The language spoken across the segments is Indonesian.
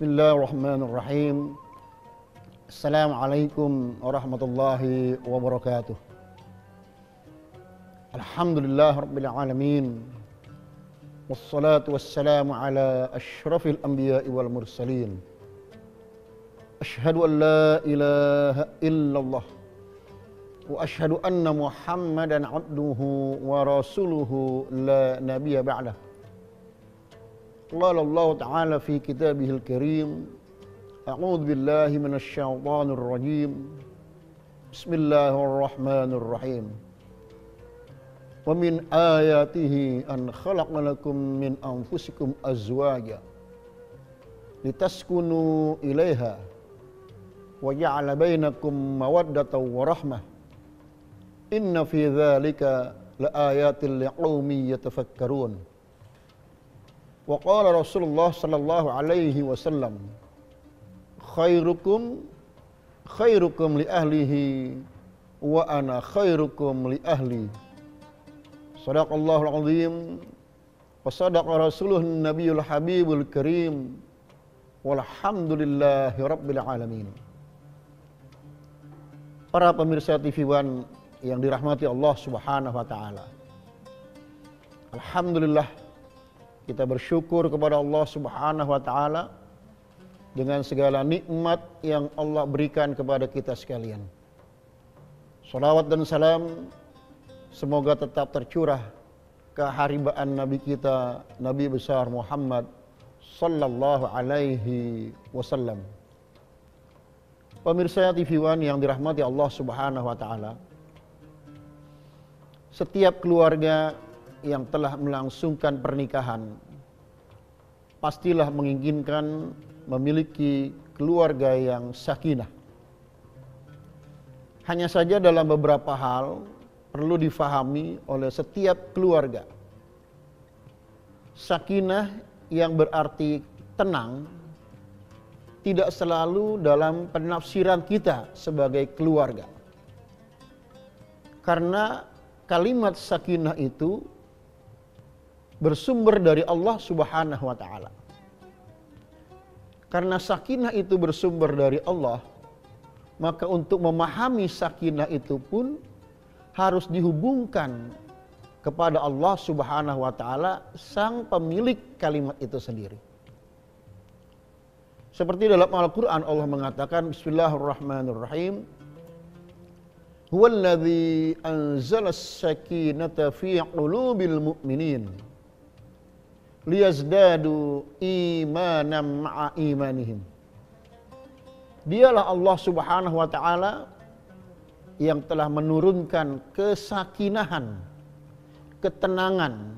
Bismillahirrahmanirrahim. Assalamualaikum warahmatullahi wabarakatuh. Alhamdulillah rabbil alamin. Wassalatu wassalamu ala asyrafil anbiya'i wal mursalin. Asyhadu an la ilaha illallah wa asyhadu anna Muhammadan abduhu wa rasuluhu la nabiyya ba'dah. Qala Allah Ta'ala fi kitabihil karim. A'udzu billahi minasy syaithanir rajim. Bismillahirrahmanirrahim. Wa min ayatihi an khalaqa lakum min anfusikum azwaja litaskunu ilaiha wa ja'ala bainakum mawaddatan wa rahmah. Inna fi dzalika laayatin liqaumin yatafakkarun. Wa qala Rasulullah sallallahu alaihi wasallam, khairukum li ahlihi wa ana khairukum li ahli. Shadaqallahul azim wa sadaqa rasuluhun nabiyul habibul karim. Walhamdulillahi rabbil alamin. Para pemirsa TV One yang dirahmati Allah Subhanahu wa taala. Alhamdulillah, kita bersyukur kepada Allah Subhanahu wa taala dengan segala nikmat yang Allah berikan kepada kita sekalian. Salawat dan salam semoga tetap tercurah ke haribaan Nabi kita, Nabi besar Muhammad sallallahu alaihi wasallam. Pemirsa TV One yang dirahmati Allah Subhanahu wa taala. Setiap keluarga yang telah melangsungkan pernikahan pastilah menginginkan memiliki keluarga yang sakinah. Hanya saja dalam beberapa hal perlu difahami oleh setiap keluarga. Sakinah yang berarti tenang tidak selalu dalam penafsiran kita sebagai keluarga. Karena kalimat sakinah itu bersumber dari Allah Subhanahu wa taala. Karena sakinah itu bersumber dari Allah, maka untuk memahami sakinah itu pun harus dihubungkan kepada Allah Subhanahu wa taala, sang pemilik kalimat itu sendiri. Seperti dalam Al-Qur'an Allah mengatakan, Bismillahirrahmanirrahim. Huwallazi anzalas sakinata fi qulubil mu'minin liyazdadu imanan ma'a imanihim. Dialah Allah Subhanahu wa taala yang telah menurunkan kesakinahan, ketenangan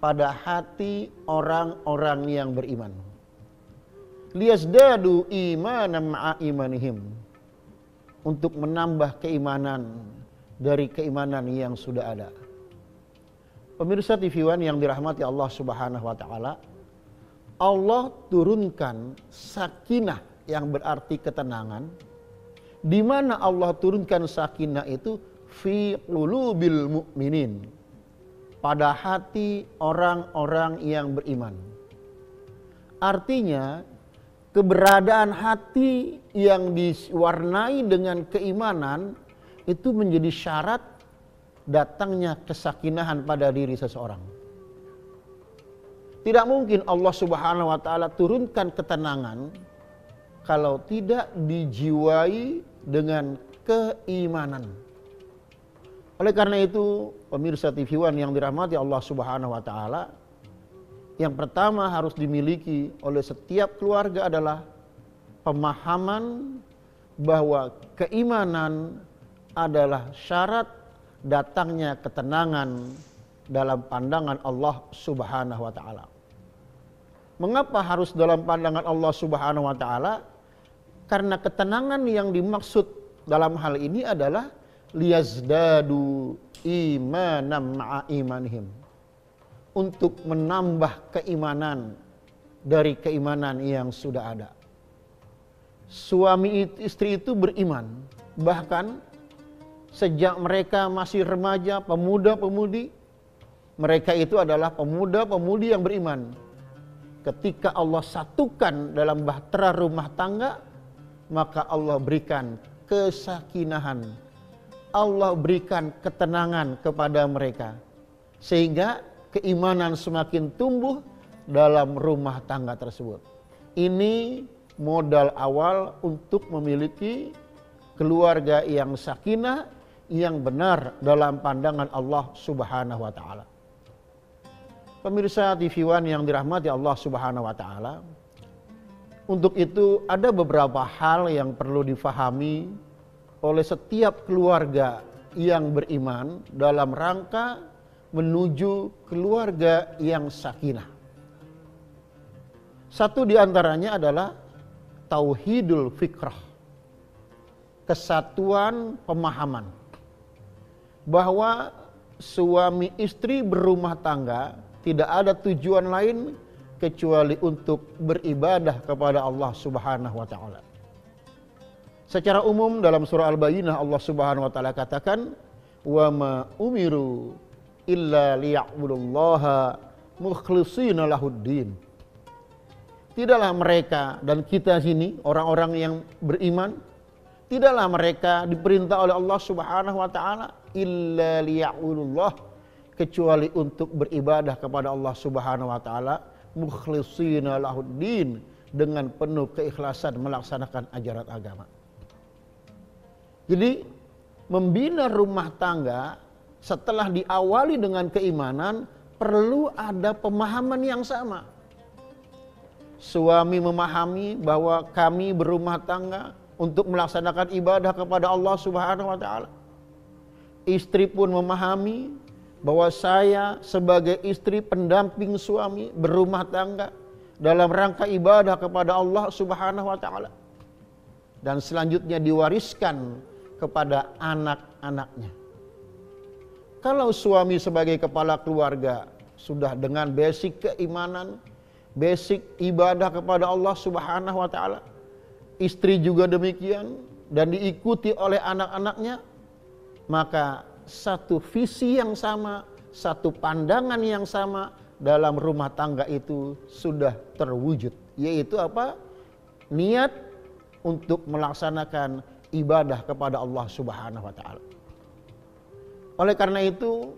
pada hati orang-orang yang beriman. Liyazdadu imanan ma'a imanihim, untuk menambah keimanan dari keimanan yang sudah ada. Pemirsa TV One yang dirahmati Allah Subhanahu wa taala, Allah turunkan sakinah yang berarti ketenangan. Di mana Allah turunkan sakinah itu? Fi qulubil mu'minin, pada hati orang-orang yang beriman. Artinya keberadaan hati yang diwarnai dengan keimanan itu menjadi syarat datangnya kesakinahan pada diri seseorang. Tidak mungkin Allah Subhanahu wa taala turunkan ketenangan kalau tidak dijiwai dengan keimanan. Oleh karena itu, pemirsa TV One yang dirahmati Allah Subhanahu wa taala, yang pertama harus dimiliki oleh setiap keluarga adalah pemahaman bahwa keimanan adalah syarat datangnya ketenangan dalam pandangan Allah Subhanahu wa taala. Mengapa harus dalam pandangan Allah Subhanahu wa taala? Karena ketenangan yang dimaksud dalam hal ini adalah liyazdadu imanan ma'a imanihim, untuk menambah keimanan dari keimanan yang sudah ada. Suami istri itu beriman, bahkan sejak mereka masih remaja, pemuda-pemudi, mereka itu adalah pemuda-pemudi yang beriman, ketika Allah satukan dalam bahtera rumah tangga, maka Allah berikan kesakinahan, Allah berikan ketenangan kepada mereka, sehingga keimanan semakin tumbuh dalam rumah tangga tersebut. Ini modal awal untuk memiliki keluarga yang sakinah, yang benar dalam pandangan Allah Subhanahu wa taala. Pemirsa TV One yang dirahmati Allah Subhanahu wa taala, untuk itu ada beberapa hal yang perlu difahami oleh setiap keluarga yang beriman dalam rangka menuju keluarga yang sakinah. Satu di antaranya adalah tauhidul fikrah, kesatuan pemahaman, bahwa suami istri berumah tangga tidak ada tujuan lain kecuali untuk beribadah kepada Allah Subhanahu wa taala. Secara umum dalam surah Al-Bayyinah Allah Subhanahu wa taala katakan, "Wa ma umiru illa liya'budullaha mukhlishina lahuddin." Tidaklah mereka, dan kita sini orang-orang yang beriman, tidaklah mereka diperintah oleh Allah Subhanahu wa taala illa liya'budullah, kecuali untuk beribadah kepada Allah Subhanahu wa taala mukhlishina lahuddin, dengan penuh keikhlasan melaksanakan ajaran agama. Jadi membina rumah tangga setelah diawali dengan keimanan perlu ada pemahaman yang sama. Suami memahami bahwa kami berumah tangga untuk melaksanakan ibadah kepada Allah Subhanahu wa taala. Istri pun memahami bahwa saya sebagai istri pendamping suami berumah tangga dalam rangka ibadah kepada Allah Subhanahu wa taala. Dan selanjutnya diwariskan kepada anak-anaknya. Kalau suami sebagai kepala keluarga sudah dengan basic keimanan, basic ibadah kepada Allah Subhanahu wa taala, istri juga demikian dan diikuti oleh anak-anaknya, maka satu visi yang sama, satu pandangan yang sama dalam rumah tangga itu sudah terwujud, yaitu apa? Niat untuk melaksanakan ibadah kepada Allah Subhanahu wa taala. Oleh karena itu,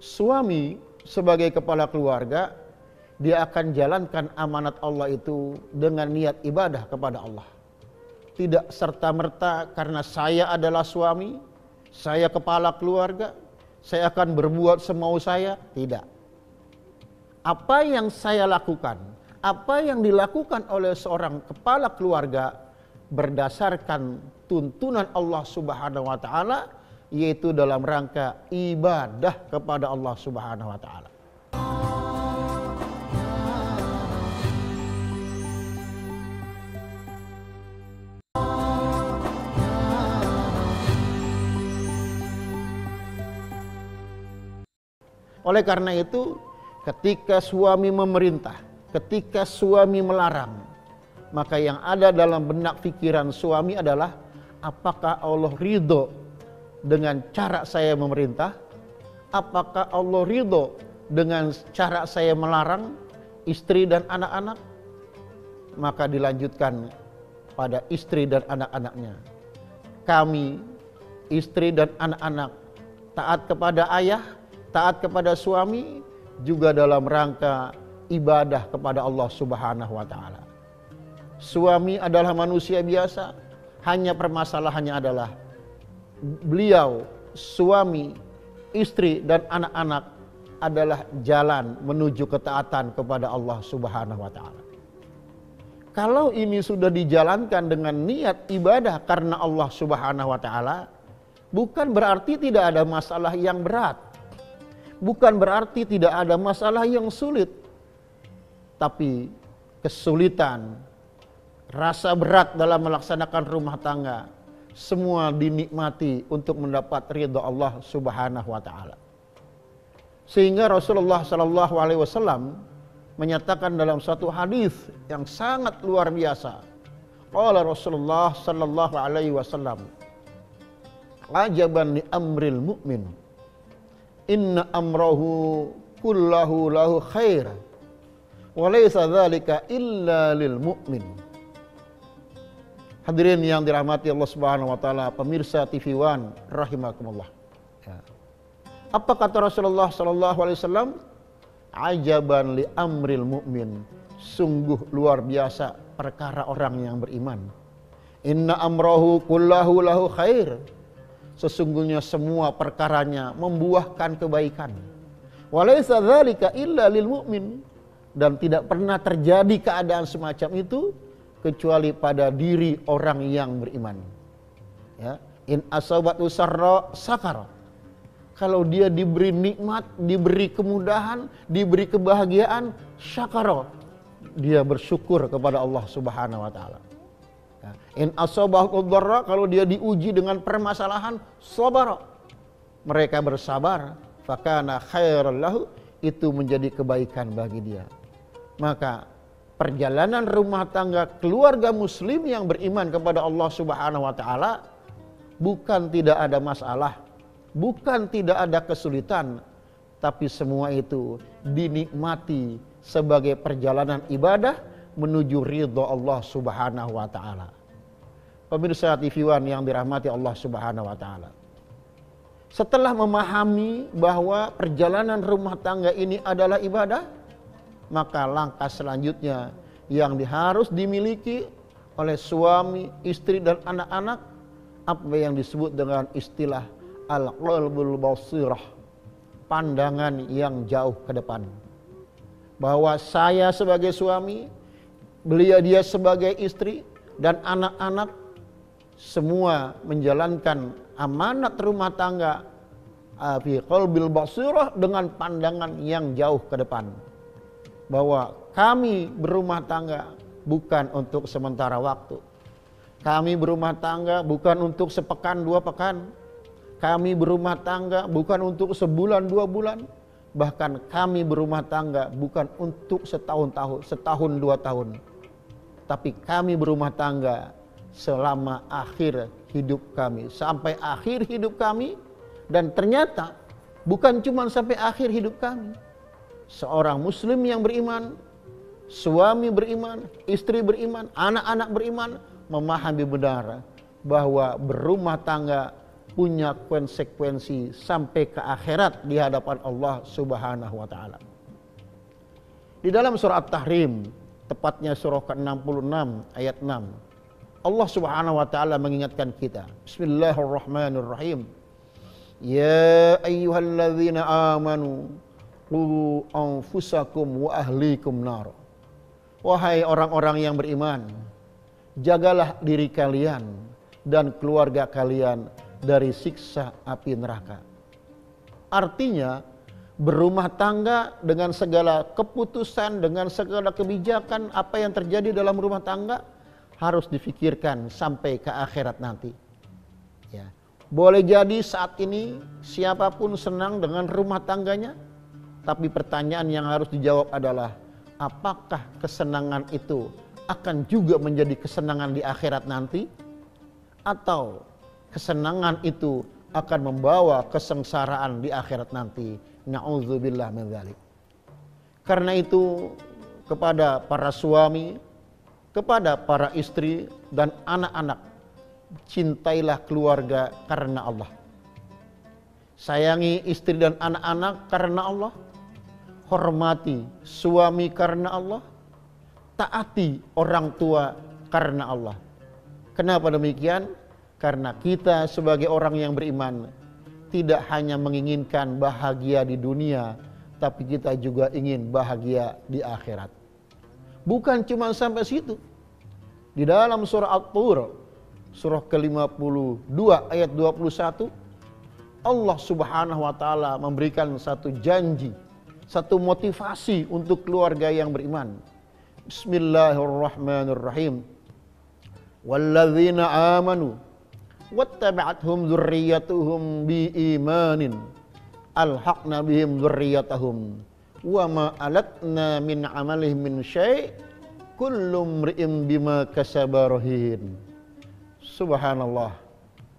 suami sebagai kepala keluarga, dia akan jalankan amanat Allah itu dengan niat ibadah kepada Allah. Tidak serta-merta karena saya adalah suami, saya kepala keluarga, saya akan berbuat semau saya. Tidak. Apa yang saya lakukan, apa yang dilakukan oleh seorang kepala keluarga berdasarkan tuntunan Allah Subhanahu wa taala, yaitu dalam rangka ibadah kepada Allah Subhanahu wa taala. Oleh karena itu, ketika suami memerintah, ketika suami melarang, maka yang ada dalam benak pikiran suami adalah, apakah Allah ridho dengan cara saya memerintah? Apakah Allah ridho dengan cara saya melarang istri dan anak-anak? Maka dilanjutkan pada istri dan anak-anaknya. Kami, istri dan anak-anak, taat kepada ayah, taat kepada suami, juga dalam rangka ibadah kepada Allah Subhanahu wa taala. Suami adalah manusia biasa, hanya permasalahannya adalah beliau, suami, istri dan anak-anak adalah jalan menuju ketaatan kepada Allah Subhanahu wa taala. Kalau ini sudah dijalankan dengan niat ibadah karena Allah Subhanahu wa taala, bukan berarti tidak ada masalah yang berat. Bukan berarti tidak ada masalah yang sulit. Tapi kesulitan, rasa berat dalam melaksanakan rumah tangga, semua dinikmati untuk mendapat ridha Allah Subhanahu wa taala. Sehingga Rasulullah sallallahu alaihi wasallam menyatakan dalam satu hadis yang sangat luar biasa. Qala Rasulullah sallallahu alaihi wasallam, "Ajaban li amril mu'min. Inna amrahu kullahu lahu khair. wa laisa dzalika illa lil mu'min. Hadirin yang dirahmati Allah Subhanahu wa taala, pemirsa TV One rahimakumullah. Ya. Apa kata Rasulullah sallallahu alaihi wasallam? Ajaban li amril mu'min. Sungguh luar biasa perkara orang yang beriman. Inna amrahu kullahu lahu khair. Sesungguhnya semua perkaranya membuahkan kebaikan. Walaysa dzalika illa lil mu'min. Dan tidak pernah terjadi keadaan semacam itu kecuali pada diri orang yang beriman. Ya, in asabatu sarra sakara. Kalau dia diberi nikmat, diberi kemudahan, diberi kebahagiaan, syakara. Dia bersyukur kepada Allah Subhanahu wa taala. Ya, in asabahu dharra, kalau dia diuji dengan permasalahan, sabara. Mereka bersabar, fakana khairan lahu, itu menjadi kebaikan bagi dia. Maka perjalanan rumah tangga keluarga muslim yang beriman kepada Allah Subhanahu wa taala bukan tidak ada masalah, bukan tidak ada kesulitan, tapi semua itu dinikmati sebagai perjalanan ibadah menuju ridha Allah Subhanahu wa taala. Pemirsa TV One yang dirahmati Allah Subhanahu wa taala. Setelah memahami bahwa perjalanan rumah tangga ini adalah ibadah, maka langkah selanjutnya yang harus dimiliki oleh suami, istri dan anak-anak apa yang disebut dengan istilah al-qalbul basirah, pandangan yang jauh ke depan. Bahwa saya sebagai suami, dia sebagai istri, dan anak-anak semua menjalankan amanat rumah tangga fi qalbil basirah dengan pandangan yang jauh ke depan. Bahwa kami berumah tangga bukan untuk sementara waktu. Kami berumah tangga bukan untuk sepekan dua pekan. Kami berumah tangga bukan untuk sebulan dua bulan. Bahkan kami berumah tangga bukan untuk setahun dua tahun. Tapi kami berumah tangga selama akhir hidup kami. Sampai akhir hidup kami. Dan ternyata bukan cuma sampai akhir hidup kami. Seorang muslim yang beriman, suami beriman, istri beriman, anak-anak beriman, memahami benar bahwa berumah tangga punya konsekuensi sampai ke akhirat di hadapan Allah Subhanahu wa taala. Di dalam surah At-Tahrim, tepatnya surah ke-66 ayat 6, Allah Subhanahu wa taala mengingatkan kita. Bismillahirrahmanirrahim. Ya ayyuhalladzina amanu qu anfusakum wa ahlikum nar. Wahai orang-orang yang beriman, jagalah diri kalian dan keluarga kalian dari siksa api neraka. Artinya berumah tangga dengan segala keputusan, dengan segala kebijakan apa yang terjadi dalam rumah tangga harus difikirkan sampai ke akhirat nanti. Ya. Boleh jadi saat ini siapapun senang dengan rumah tangganya, tapi pertanyaan yang harus dijawab adalah apakah kesenangan itu akan juga menjadi kesenangan di akhirat nanti? Atau kesenangan itu akan membawa kesengsaraan di akhirat nanti? Na'udzubillah min dzalik. Karena itu kepada para suami, kepada para istri dan anak-anak, cintailah keluarga karena Allah. Sayangi istri dan anak-anak karena Allah. Hormati suami karena Allah. Taati orang tua karena Allah. Kenapa demikian? Karena kita sebagai orang yang beriman tidak hanya menginginkan bahagia di dunia, tapi kita juga ingin bahagia di akhirat. Bukan cuma sampai situ. Di dalam surah At-Tur, surah ke-52 ayat 21, Allah Subhanahu wa taala memberikan satu janji, satu motivasi untuk keluarga yang beriman. Bismillahirrahmanirrahim. Walladzina amanu wattaba'athum dzurriyyatuhum biimanin alhaqna bihim dzurriyyatahum wa ma alatna min amalihim min syai' kullu imri'in bima kasaba rahin. Subhanallah.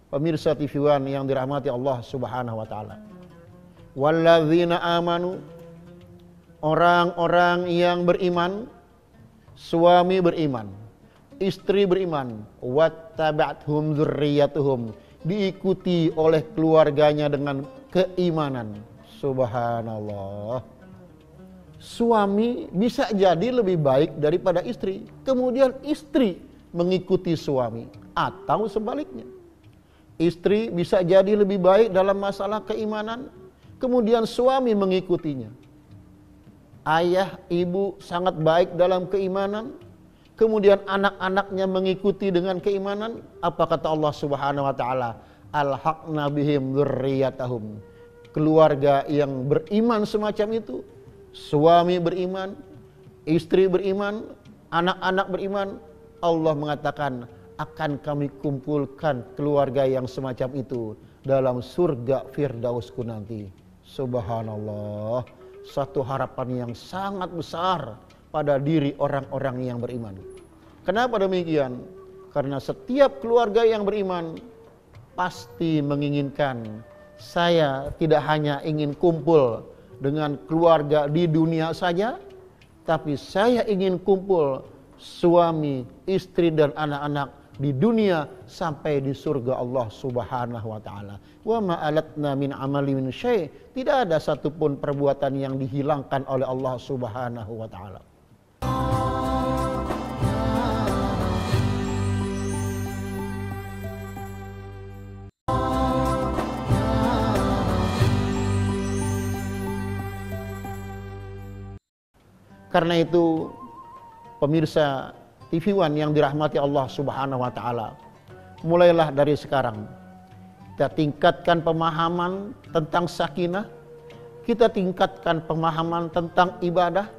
Pemirsa TV One yang dirahmati Allah Subhanahu wa taala. Walladzina amanu, orang-orang yang beriman, suami beriman, istri beriman, wattaba'thum dzurriyyatuhum, diikuti oleh keluarganya dengan keimanan. Subhanallah. Suami bisa jadi lebih baik daripada istri, kemudian istri mengikuti suami, atau sebaliknya. Istri bisa jadi lebih baik dalam masalah keimanan, kemudian suami mengikutinya. Ayah, ibu sangat baik dalam keimanan, kemudian anak-anaknya mengikuti dengan keimanan. Apa kata Allah Subhanahu wa taala? Alhaqna bihim dzurriyyatahum. Keluarga yang beriman semacam itu, suami beriman, istri beriman, anak-anak beriman, Allah mengatakan akan kami kumpulkan keluarga yang semacam itu dalam surga Firdausku nanti. Subhanallah, satu harapan yang sangat besar pada diri orang-orang yang beriman. Kenapa demikian? Karena setiap keluarga yang beriman pasti menginginkan, saya tidak hanya ingin kumpul dengan keluarga di dunia saja, tapi saya ingin kumpul suami, istri dan anak-anak di dunia sampai di surga Allah Subhanahu wa taala. Wa ma alatna min amali min syai', tidak ada satupun perbuatan yang dihilangkan oleh Allah Subhanahu wa taala. Karena itu, pemirsa TV One yang dirahmati Allah Subhanahu wa taala, mulailah dari sekarang kita tingkatkan pemahaman tentang sakinah, kita tingkatkan pemahaman tentang ibadah,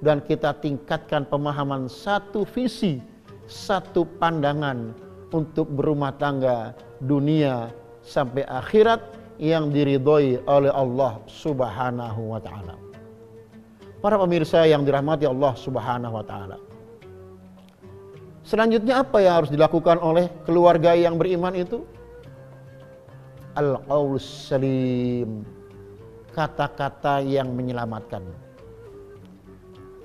dan kita tingkatkan pemahaman satu visi, satu pandangan untuk berumah tangga dunia sampai akhirat yang diridhoi oleh Allah Subhanahu wa taala. Para pemirsa yang dirahmati Allah Subhanahu wa taala, selanjutnya apa yang harus dilakukan oleh keluarga yang beriman itu? Al-qaulus salim, kata-kata yang menyelamatkan.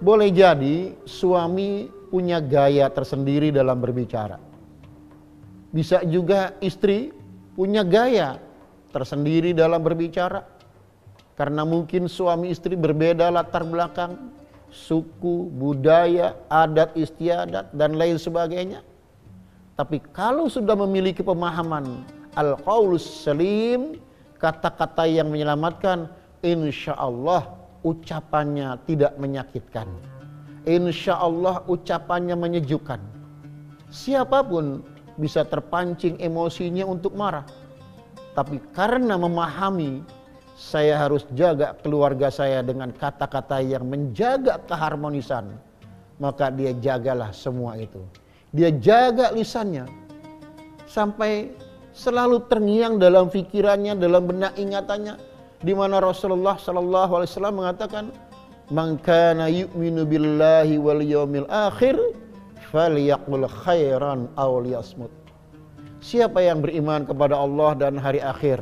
Boleh jadi suami punya gaya tersendiri dalam berbicara. Bisa juga istri punya gaya tersendiri dalam berbicara. Karena mungkin suami istri berbeda latar belakang, suku, budaya, adat istiadat, dan lain sebagainya. Tapi kalau sudah memiliki pemahaman al-qaulus salim, kata-kata yang menyelamatkan, insya Allah ucapannya tidak menyakitkan. Insya Allah ucapannya menyejukkan. Siapapun bisa terpancing emosinya untuk marah. Tapi karena memahami, saya harus jaga keluarga saya dengan kata-kata yang menjaga keharmonisan, maka dia jagalah semua itu. Dia jaga lisannya sampai selalu terngiang dalam pikirannya, dalam benak ingatannya, di mana Rasulullah sallallahu alaihi wasallam mengatakan, "Man kana yu'minu billahi wal yaumil akhir falyaqul khairan aw liyasmut." Siapa yang beriman kepada Allah dan hari akhir,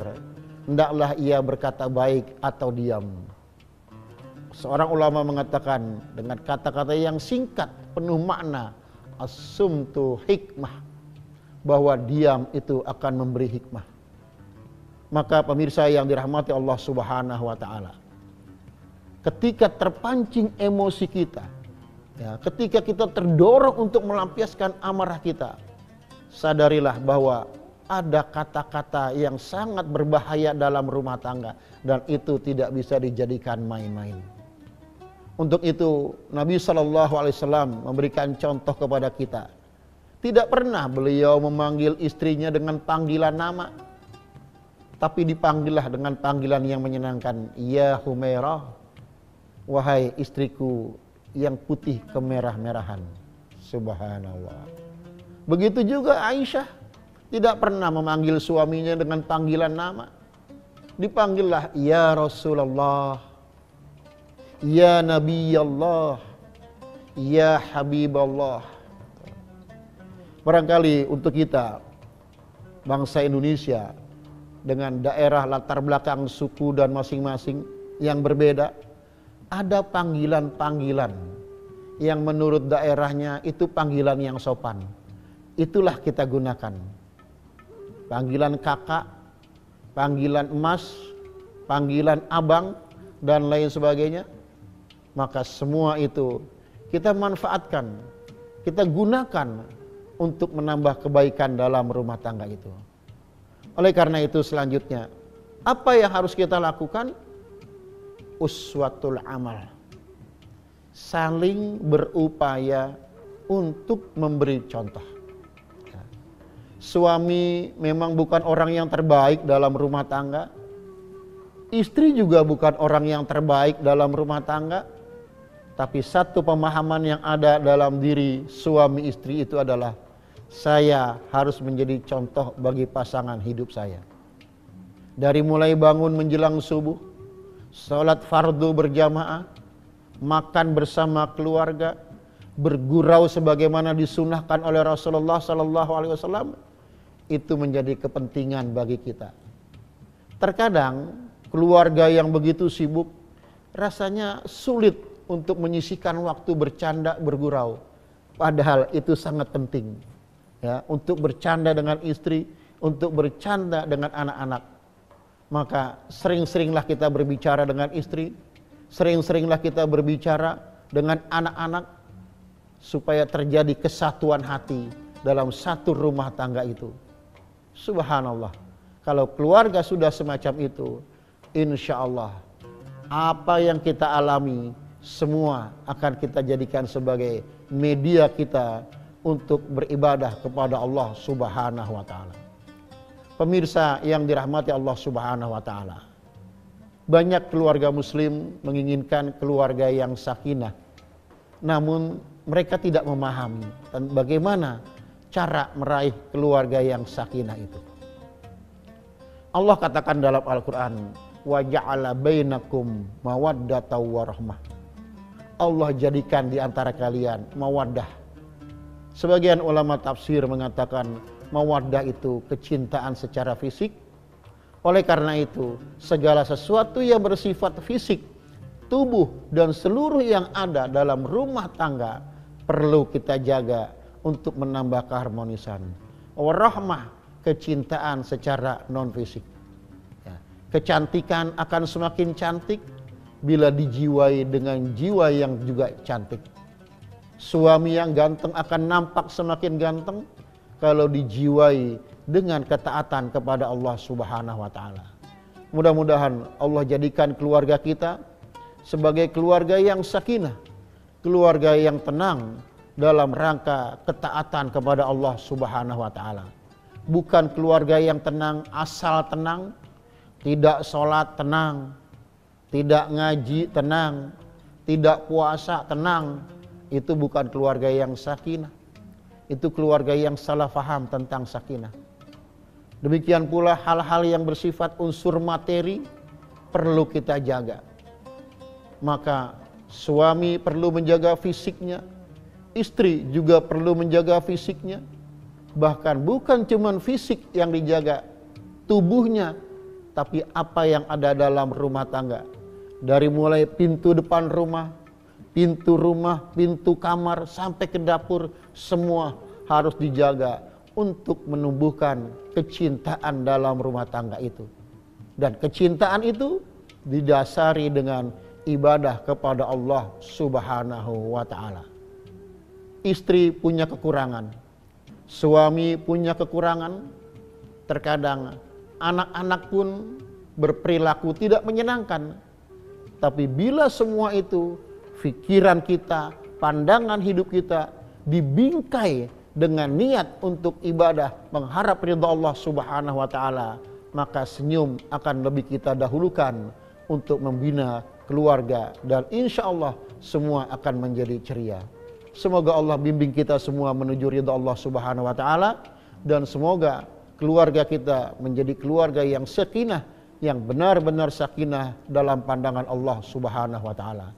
hendaklah ia berkata baik atau diam. Seorang ulama mengatakan dengan kata-kata yang singkat penuh makna, as-sumtu hikmah, bahwa diam itu akan memberi hikmah. Maka pemirsa yang dirahmati Allah Subhanahu wa taala, ketika terpancing emosi kita, ya, ketika kita terdorong untuk melampiaskan amarah kita, sadarilah bahwa ada kata-kata yang sangat berbahaya dalam rumah tangga, dan itu tidak bisa dijadikan main-main. Untuk itu Nabi SAW memberikan contoh kepada kita. Tidak pernah beliau memanggil istrinya dengan panggilan nama, tapi dipanggillah dengan panggilan yang menyenangkan. Ya Humairah, wahai istriku yang putih kemerah-merahan. Subhanallah. Begitu juga Aisyah, tidak pernah memanggil suaminya dengan panggilan nama. Dipanggillah ya Rasulullah, ya Nabi Allah, ya Habiballah. Barangkali untuk kita, bangsa Indonesia, dengan daerah latar belakang suku dan masing-masing yang berbeda, ada panggilan-panggilan yang menurut daerahnya itu panggilan yang sopan. Itulah kita gunakan. Panggilan kakak, panggilan emas, panggilan abang, dan lain sebagainya. Maka semua itu kita manfaatkan, kita gunakan untuk menambah kebaikan dalam rumah tangga itu. Oleh karena itu selanjutnya, apa yang harus kita lakukan? Uswatul amal. Saling berupaya untuk memberi contoh. Suami memang bukan orang yang terbaik dalam rumah tangga. Istri juga bukan orang yang terbaik dalam rumah tangga. Tapi satu pemahaman yang ada dalam diri suami istri itu adalah, saya harus menjadi contoh bagi pasangan hidup saya. Dari mulai bangun menjelang subuh, salat fardu berjamaah, makan bersama keluarga, bergurau sebagaimana disunahkan oleh Rasulullah SAW, itu menjadi kepentingan bagi kita. Terkadang keluarga yang begitu sibuk rasanya sulit untuk menyisihkan waktu bercanda, bergurau. Padahal itu sangat penting. Ya, untuk bercanda dengan istri, untuk bercanda dengan anak-anak. Maka sering-seringlah kita berbicara dengan istri, sering-seringlah kita berbicara dengan anak-anak, supaya terjadi kesatuan hati dalam satu rumah tangga itu. Subhanallah, kalau keluarga sudah semacam itu, insya Allah apa yang kita alami semua akan kita jadikan sebagai media kita untuk beribadah kepada Allah Subhanahu wa ta'ala. Pemirsa yang dirahmati Allah Subhanahu wa ta'ala, banyak keluarga muslim menginginkan keluarga yang sakinah, namun mereka tidak memahami bagaimana cara meraih keluarga yang sakinah itu. Allah katakan dalam Al-Quran, wa ja'ala bainakum mawaddatan wa rahmah. Allah jadikan di antara kalian mawaddah. Sebagian ulama tafsir mengatakan mawaddah itu kecintaan secara fisik. Oleh karena itu, segala sesuatu yang bersifat fisik, tubuh dan seluruh yang ada dalam rumah tangga perlu kita jaga untuk menambah keharmonisan. Warahmah, kecintaan secara non fisik. Ya. Kecantikan akan semakin cantik bila dijiwai dengan jiwa yang juga cantik. Suami yang ganteng akan nampak semakin ganteng kalau dijiwai dengan ketaatan kepada Allah Subhanahu wa ta'ala. Mudah-mudahan Allah jadikan keluarga kita sebagai keluarga yang sakinah, keluarga yang tenang dalam rangka ketaatan kepada Allah Subhanahu wa ta'ala. Bukan keluarga yang tenang asal tenang, tidak sholat tenang, tidak ngaji tenang, tidak puasa tenang. Itu bukan keluarga yang sakinah. Itu keluarga yang salah faham tentang sakinah. Demikian pula hal-hal yang bersifat unsur materi perlu kita jaga. Maka suami perlu menjaga fisiknya, istri juga perlu menjaga fisiknya. Bahkan bukan cuma fisik yang dijaga, tubuhnya, tapi apa yang ada dalam rumah tangga. Dari mulai pintu depan rumah, pintu kamar, sampai ke dapur, semua harus dijaga untuk menumbuhkan kecintaan dalam rumah tangga itu. Dan kecintaan itu didasari dengan ibadah kepada Allah Subhanahu wa ta'ala. Istri punya kekurangan, suami punya kekurangan, terkadang anak-anak pun berperilaku tidak menyenangkan. Tapi bila semua itu, pikiran kita, pandangan hidup kita dibingkai dengan niat untuk ibadah, mengharap ridha Allah Subhanahu wa ta'ala, maka senyum akan lebih kita dahulukan untuk membina keluarga, dan insya Allah semua akan menjadi ceria. Semoga Allah bimbing kita semua menuju ridha Allah Subhanahu wa ta'ala, dan semoga keluarga kita menjadi keluarga yang sakinah, yang benar-benar sakinah dalam pandangan Allah Subhanahu wa ta'ala.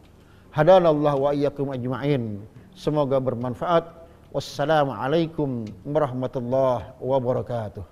Hadanallahu wa iyyakum ajma'in. Semoga bermanfaat. Wassalamualaikum warahmatullahi wabarakatuh.